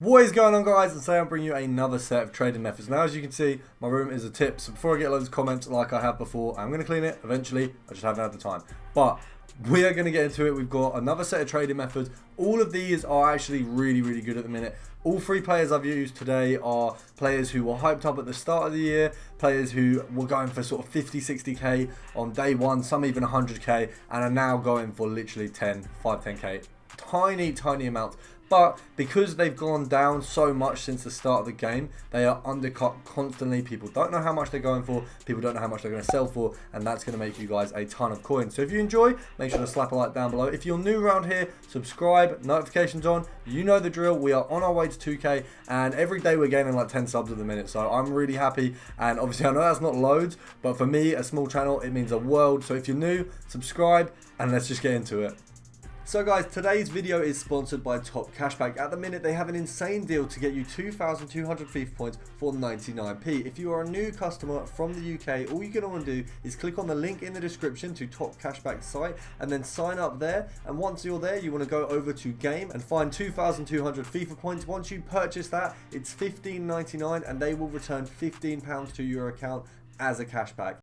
What is going on, guys? And today I'm bringing you another set of trading methods. Now, as you can see, my room is a tip, so before I get loads of comments like I have before, I'm going to clean it eventually. I just haven't had the time, but we are going to get into it. We've got another set of trading methods. All of these are actually really good at the minute. All three players I've used today are players who were hyped up at the start of the year, players who were going for sort of 50, 60k on day one, some even 100k, and are now going for literally 10k. Tiny amounts. But because they've gone down so much since the start of the game, they are undercut constantly. People don't know how much they're going for. People don't know how much they're going to sell for. And that's going to make you guys a ton of coins. So if you enjoy, make sure to slap a like down below. If you're new around here, subscribe, notifications on. You know the drill. We are on our way to 2k. And every day we're gaining like 10 subs at the minute. So I'm really happy. And obviously I know that's not loads. But for me, a small channel, it means a world. So if you're new, subscribe. And let's just get into it. So guys, today's video is sponsored by Top Cashback. At the minute, they have an insane deal to get you 2,200 FIFA points for 99p. If you are a new customer from the UK, all you're going to want to do is click on the link in the description to Top Cashback's site and then sign up there. And once you're there, you want to go over to game and find 2,200 FIFA points. Once you purchase that, it's $15.99 and they will return £15 to your account as a cashback.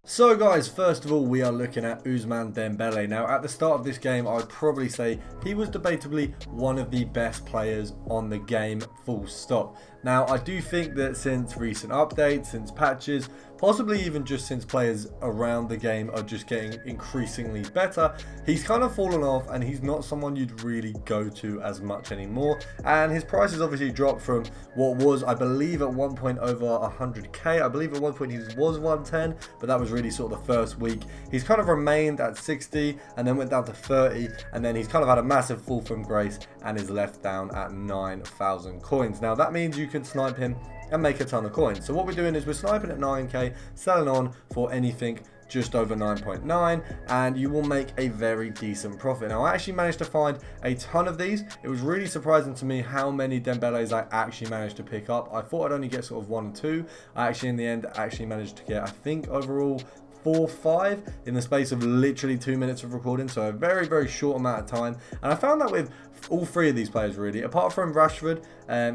So guys, first of all, we are looking at Ousmane Dembele. Now, at the start of this game, I would probably say he was debatably one of the best players on the game, full stop. Now, I do think that since recent updates, since patches, possibly even just since players around the game are just getting increasingly better, he's kind of fallen off and he's not someone you'd really go to as much anymore. And his price has obviously dropped from what was, I believe, at one point over 100k. I believe at one point he was 110, but that was really sort of the first week. He's kind of remained at 60 and then went down to 30, and then he's kind of had a massive fall from grace and is left down at 9,000 coins. Now, that means you can snipe him and make a ton of coins. So what we're doing is we're sniping at 9k, selling on for anything just over 9.9, and you will make a very decent profit. Now, I actually managed to find a ton of these. It was really surprising to me how many Dembeles I actually managed to pick up. I thought I'd only get sort of 1 or 2. I actually in the end managed to get, I think, overall 4 or 5 in the space of literally 2 minutes of recording, so a very short amount of time. And I found that with all three of these players, really, apart from Rashford,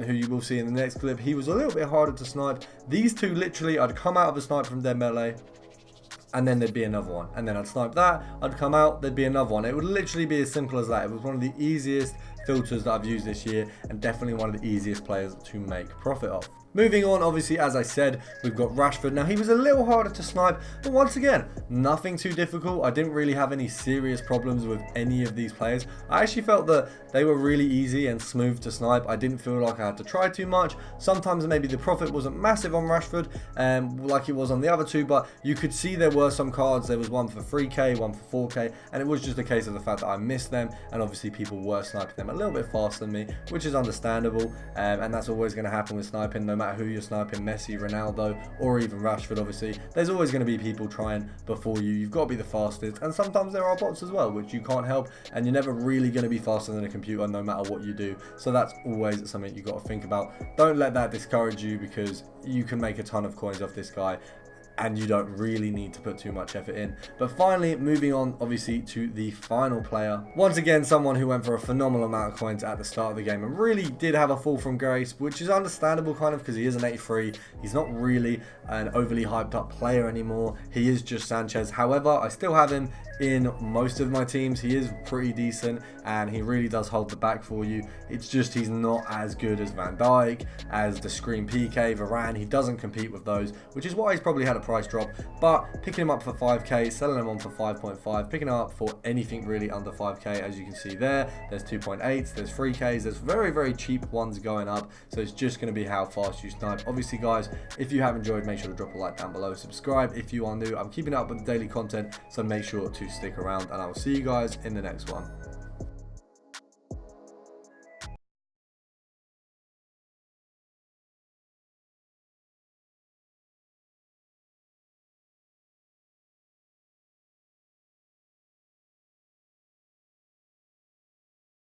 who you will see in the next clip, he was a little bit harder to snipe. These two, literally, I'd come out of a snipe from Dembele, and then there'd be another one, and then I'd snipe that, I'd come out, there'd be another one. It would literally be as simple as that. It was one of the easiest filters that I've used this year, and definitely one of the easiest players to make profit of. Moving on, obviously, as I said, we've got Rashford. Now, he was a little harder to snipe, but once again, nothing too difficult. I didn't really have any serious problems with any of these players. I actually felt that they were really easy and smooth to snipe. I didn't feel like I had to try too much. Sometimes maybe the profit wasn't massive on Rashford, like it was on the other two, but you could see there were some cards. There was one for 3k, one for 4k, and it was just a case of the fact that I missed them, and obviously people were sniping them a little bit faster than me, which is understandable, and that's always going to happen with sniping, no matter who you're sniping, Messi, Ronaldo, or even Rashford. Obviously, there's always going to be people trying before you. You've got to be the fastest, and sometimes there are bots as well, which you can't help, and you're never really going to be faster than a computer no matter what you do. So that's always something you've got to think about. Don't let that discourage you, because you can make a ton of coins off this guy, and you don't really need to put too much effort in. But finally, moving on obviously to the final player. Once again, someone who went for a phenomenal amount of coins at the start of the game and really did have a fall from grace, which is understandable kind of because he is an 83. He's not really an overly hyped up player anymore. He is just Sanchez. However, I still have him in most of my teams. He is pretty decent and he really does hold the back for you. It's just he's not as good as Van Dijk, as the Screen PK, Varane. He doesn't compete with those, which is why he's probably had a price drop. But picking him up for 5k, selling him on for 5.5, picking him up for anything really under 5k, as you can see there. There's 2.8s, there's 3ks, there's very cheap ones going up. So it's just going to be how fast you snipe. Obviously, guys, if you have enjoyed, make sure to drop a like down below. Subscribe if you are new. I'm keeping up with the daily content, so make sure to stick around, and I will see you guys in the next one.